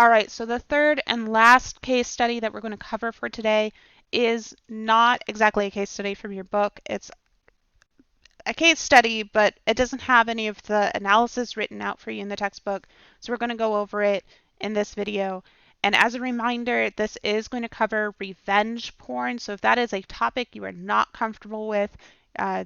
All right, so the third and last case study that we're going to cover for today is not exactly a case study from your book. It's a case study, but it doesn't have any of the analysis written out for you in the textbook. So we're going to go over it in this video. And as a reminder, this is going to cover revenge porn. So if that is a topic you are not comfortable with,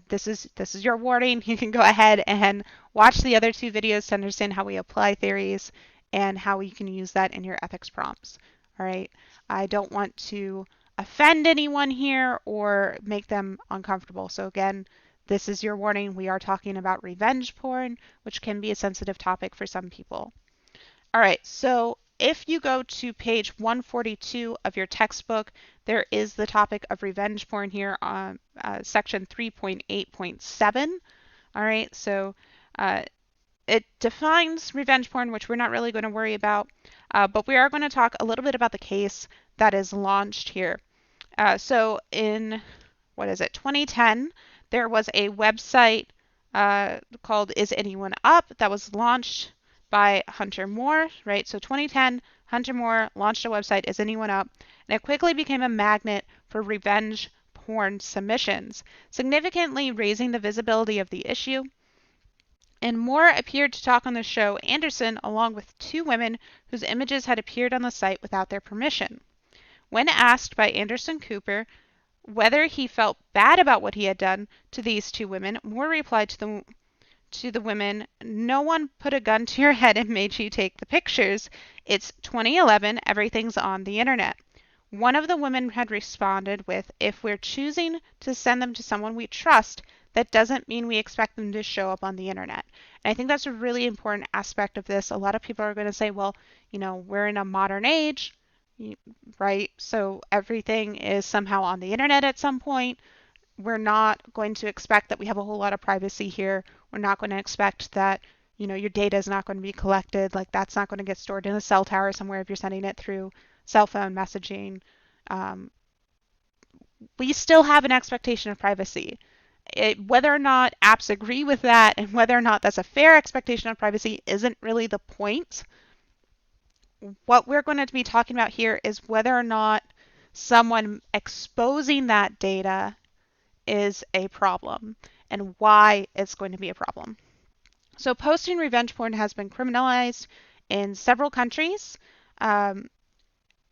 this is your warning. You can go ahead and watch the other two videos to understand how we apply theories and how you can use that in your ethics prompts. All right. I don't want to offend anyone here or make them uncomfortable. So again, this is your warning. We are talking about revenge porn, which can be a sensitive topic for some people. All right, so if you go to page 142 of your textbook, there is the topic of revenge porn here on section 3.8.7. All right, so it defines revenge porn, which we're not really going to worry about, but we are going to talk a little bit about the case that is launched here. So in, 2010, there was a website called Is Anyone Up that was launched by Hunter Moore, right? So 2010, Hunter Moore launched a website, Is Anyone Up? And it quickly became a magnet for revenge porn submissions, significantly raising the visibility of the issue. And Moore appeared to talk on the show Anderson along with two women whose images had appeared on the site without their permission. When asked by Anderson Cooper whether he felt bad about what he had done to these two women, Moore replied to the women, "No one put a gun to your head and made you take the pictures. It's 2011, everything's on the internet." One of the women had responded with, "If we're choosing to send them to someone we trust, that doesn't mean we expect them to show up on the internet." And I think that's a really important aspect of this. A lot of people are going to say, well, we're in a modern age, right? So everything is somehow on the internet at some point. We're not going to expect that we have a whole lot of privacy here. We're not going to expect that, your data is not going to be collected. Like that's not going to get stored in a cell tower somewhere if you're sending it through cell phone messaging. We still have an expectation of privacy. Whether or not apps agree with that and whether or not that's a fair expectation of privacy isn't really the point. What we're going to be talking about here is whether or not someone exposing that data is a problem and why it's going to be a problem. So posting revenge porn has been criminalized in several countries. In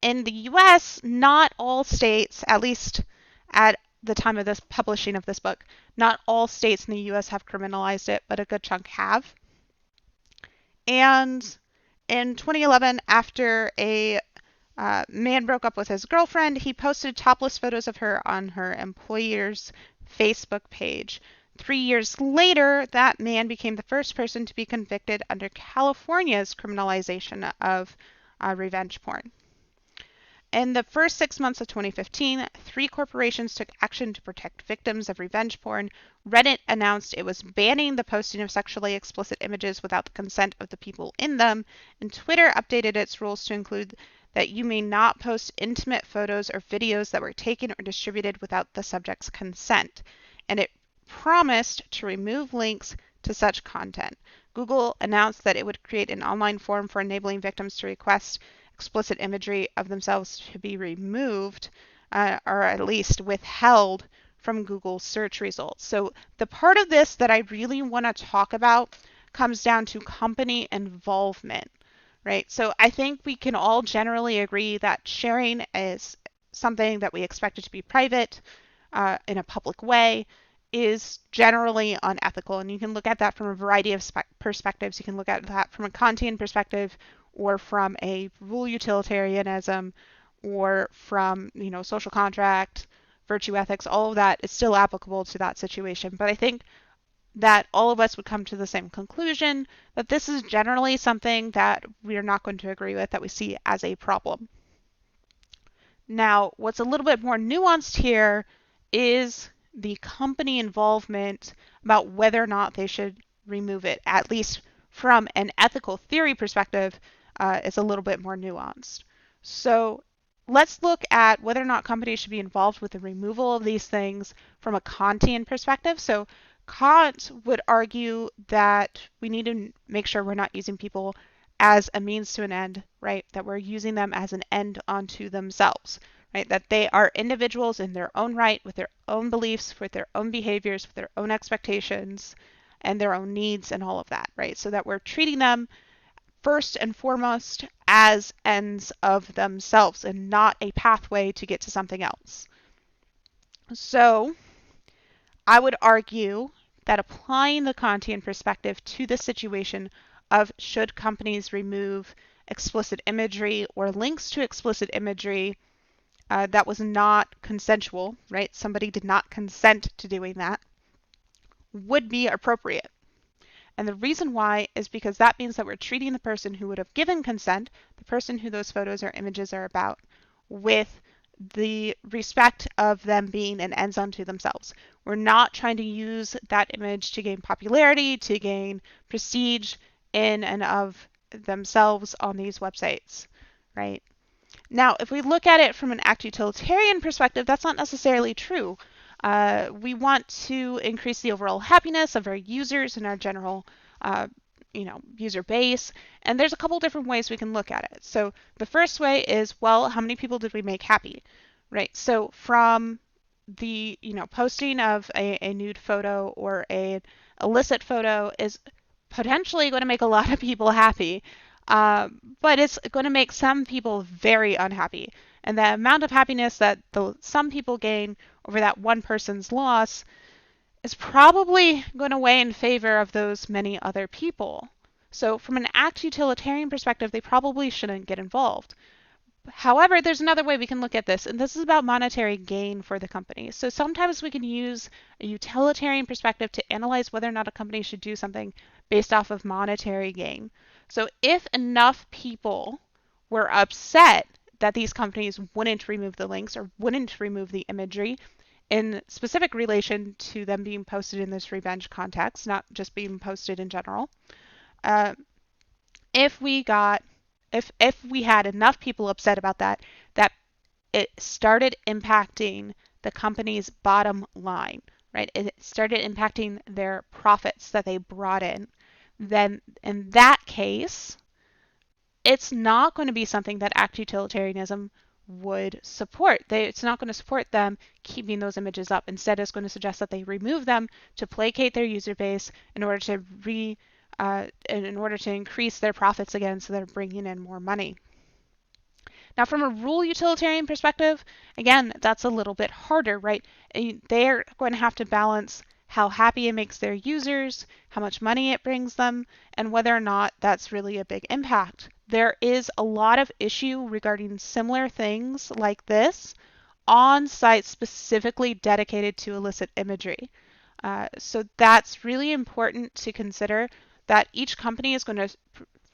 the US, not all states, at least at the time of this publishing of this book, not all states in the US have criminalized it, but a good chunk have. And in 2011, after a man broke up with his girlfriend, he posted topless photos of her on her employer's Facebook page. 3 years later, that man became the first person to be convicted under California's criminalization of revenge porn. In the first 6 months of 2015, 3 corporations took action to protect victims of revenge porn. Reddit announced it was banning the posting of sexually explicit images without the consent of the people in them, and Twitter updated its rules to include that you may not post intimate photos or videos that were taken or distributed without the subject's consent. And it promised to remove links to such content. Google announced that it would create an online form for enabling victims to request explicit imagery of themselves to be removed or at least withheld from Google search results. So the part of this that I really want to talk about comes down to company involvement, right? So I think we can all generally agree that sharing is something that we expect it to be private in a public way is generally unethical. And you can look at that from a variety of perspectives. You can look at that from a Kantian perspective or from a rule utilitarianism or from, social contract, virtue ethics, all of that is still applicable to that situation. But I think that all of us would come to the same conclusion that this is generally something that we are not going to agree with, that we see as a problem. Now, what's a little bit more nuanced here is the company involvement about whether or not they should remove it, at least from an ethical theory perspective, is a little bit more nuanced. So let's look at whether or not companies should be involved with the removal of these things from a Kantian perspective. So Kant would argue that we need to make sure we're not using people as a means to an end, right? That we're using them as an end unto themselves, right? That they are individuals in their own right, with their own beliefs, with their own behaviors, with their own expectations, and their own needs and all of that, right? So that we're treating them first and foremost as ends of themselves and not a pathway to get to something else. So I would argue that applying the Kantian perspective to the situation of should companies remove explicit imagery or links to explicit imagery that was not consensual, right? Somebody did not consent to doing that, would be appropriate. And the reason why is because that means that we're treating the person who would have given consent, the person who those photos or images are about, with the respect of them being an ends unto themselves. We're not trying to use that image to gain popularity, to gain prestige in and of themselves on these websites, right? Now, if we look at it from an act utilitarian perspective, that's not necessarily true. We want to increase the overall happiness of our users and our general user base. And there's a couple different ways we can look at it. So the first way is, well, how many people did we make happy, right? So from the posting of a nude photo or a illicit photo is potentially going to make a lot of people happy. But it's going to make some people very unhappy. And the amount of happiness that some people gain over that one person's loss is probably going to weigh in favor of those many other people. So from an act utilitarian perspective, they probably shouldn't get involved. However, there's another way we can look at this, and this is about monetary gain for the company. So sometimes we can use a utilitarian perspective to analyze whether or not a company should do something based off of monetary gain. So if enough people were upset that these companies wouldn't remove the links or wouldn't remove the imagery in specific relation to them being posted in this revenge context, not just being posted in general, if we had enough people upset about that it started impacting the company's bottom line, right? It started impacting their profits that they brought in. Then in that case, it's not going to be something that act utilitarianism would support. It's not going to support them keeping those images up. Instead, it's going to suggest that they remove them to placate their user base in order to increase their profits again, so they're bringing in more money. Now, from a rule utilitarian perspective, again, that's a little bit harder, right? They're going to have to balance how happy it makes their users, how much money it brings them, and whether or not that's really a big impact. There is a lot of issue regarding similar things like this on sites specifically dedicated to illicit imagery. So that's really important to consider, that each company is going to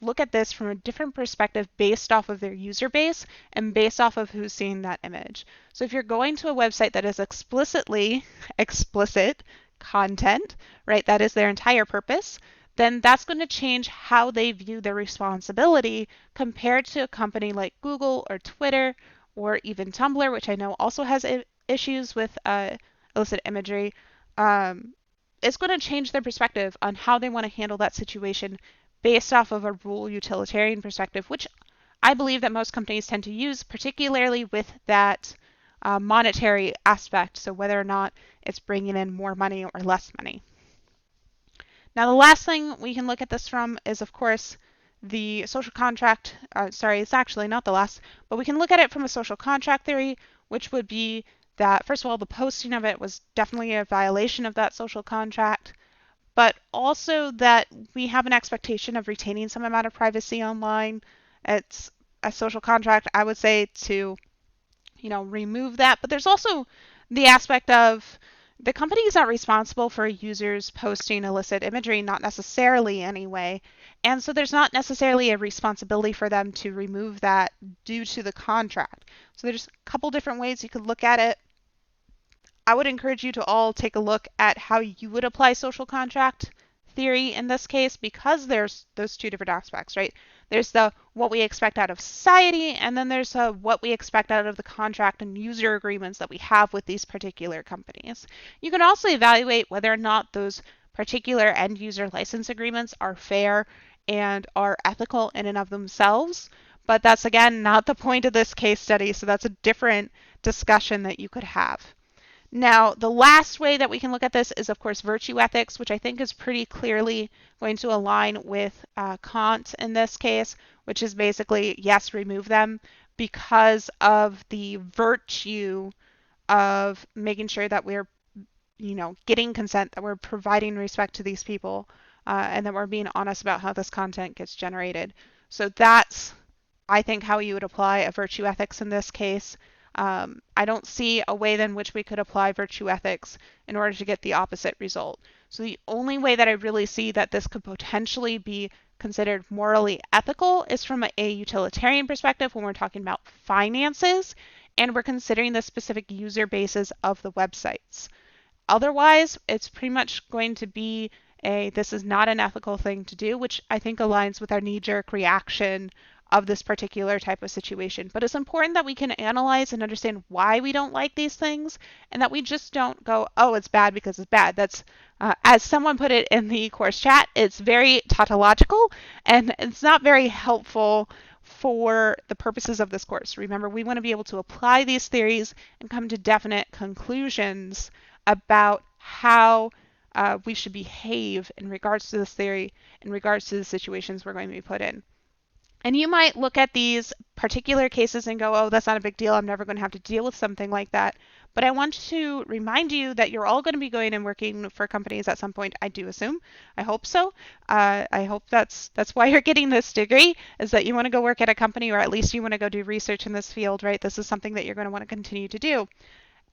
look at this from a different perspective based off of their user base and based off of who's seeing that image. So if you're going to a website that is explicitly explicit content, right, that is their entire purpose, then that's going to change how they view their responsibility compared to a company like Google or Twitter or even Tumblr, which I know also has issues with illicit imagery. It's going to change their perspective on how they want to handle that situation based off of a rule utilitarian perspective, which I believe that most companies tend to use, particularly with that monetary aspect, so whether or not it's bringing in more money or less money. Now, the last thing we can look at this from is, of course, the social contract. It's actually not the last, but we can look at it from a social contract theory, which would be that, first of all, the posting of it was definitely a violation of that social contract, but also that we have an expectation of retaining some amount of privacy online. It's a social contract, I would say, to remove that. But there's also the aspect of the company is not responsible for users posting illicit imagery, not necessarily anyway. And so there's not necessarily a responsibility for them to remove that due to the contract. So there's a couple different ways you could look at it. I would encourage you to all take a look at how you would apply social contract theory in this case, because there's those two different aspects, right? There's the what we expect out of society, and then there's what we expect out of the contract and user agreements that we have with these particular companies. You can also evaluate whether or not those particular end user license agreements are fair and are ethical in and of themselves. But that's again not the point of this case study, so that's a different discussion that you could have. Now, the last way that we can look at this is, of course, virtue ethics, which I think is pretty clearly going to align with Kant in this case, which is basically, yes, remove them because of the virtue of making sure that we're, getting consent, that we're providing respect to these people, and that we're being honest about how this content gets generated. So that's, I think, how you would apply a virtue ethics in this case. I don't see a way in which we could apply virtue ethics in order to get the opposite result. So the only way that I really see that this could potentially be considered morally ethical is from a utilitarian perspective when we're talking about finances and we're considering the specific user bases of the websites. Otherwise, it's pretty much going to be this is not an ethical thing to do, which I think aligns with our knee-jerk reaction of this particular type of situation. But it's important that we can analyze and understand why we don't like these things and that we just don't go, oh, it's bad because it's bad. That's, as someone put it in the course chat, it's very tautological and it's not very helpful for the purposes of this course. Remember, we want to be able to apply these theories and come to definite conclusions about how we should behave in regards to this theory, in regards to the situations we're going to be put in. And you might look at these particular cases and go, oh, that's not a big deal. I'm never going to have to deal with something like that. But I want to remind you that you're all going to be going and working for companies at some point, I do assume. I hope so. I hope that's why you're getting this degree, is that you want to go work at a company, or at least you want to go do research in this field, right? This is something that you're going to want to continue to do.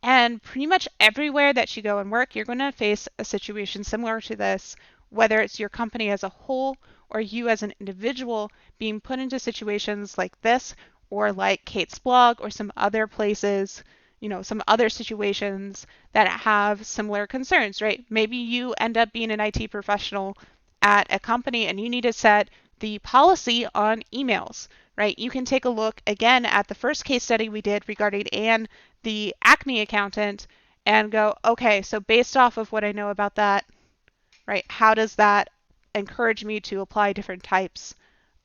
And pretty much everywhere that you go and work, you're going to face a situation similar to this, whether it's your company as a whole or you as an individual being put into situations like this, or like Kate's blog, or some other places, some other situations that have similar concerns, right? Maybe you end up being an IT professional at a company and you need to set the policy on emails, right? You can take a look again at the first case study we did regarding Anne, the acne accountant, and go, okay, so based off of what I know about that, right, how does that encourage me to apply different types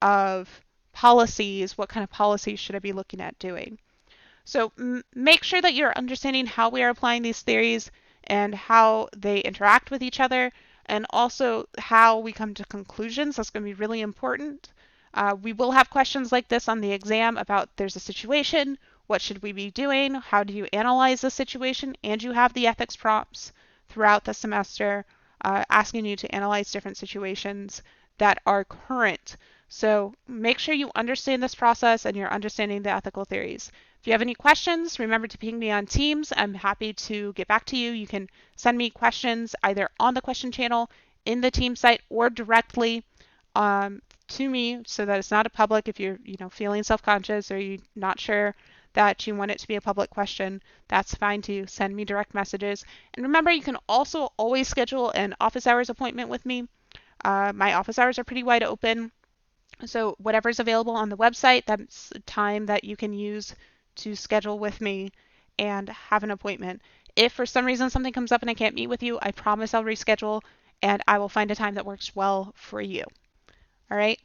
of policies? What kind of policies should I be looking at doing? So make sure that you're understanding how we are applying these theories and how they interact with each other, and also how we come to conclusions. That's going to be really important. We will have questions like this on the exam about there's a situation, what should we be doing, how do you analyze the situation, and you have the ethics prompts throughout the semester asking you to analyze different situations that are current. So make sure you understand this process and you're understanding the ethical theories. If you have any questions, remember to ping me on Teams. I'm happy to get back to you. You can send me questions either on the question channel, in the team site, or directly to me, so that it's not a public. If you're feeling self-conscious or you're not sure that you want it to be a public question, that's fine too. Send me direct messages. And remember, you can also always schedule an office hours appointment with me. My office hours are pretty wide open. So whatever's available on the website, that's time that you can use to schedule with me and have an appointment. If for some reason something comes up and I can't meet with you, I promise I'll reschedule and I will find a time that works well for you. All right.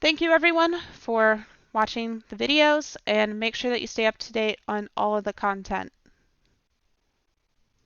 Thank you everyone for watching the videos, and make sure that you stay up to date on all of the content.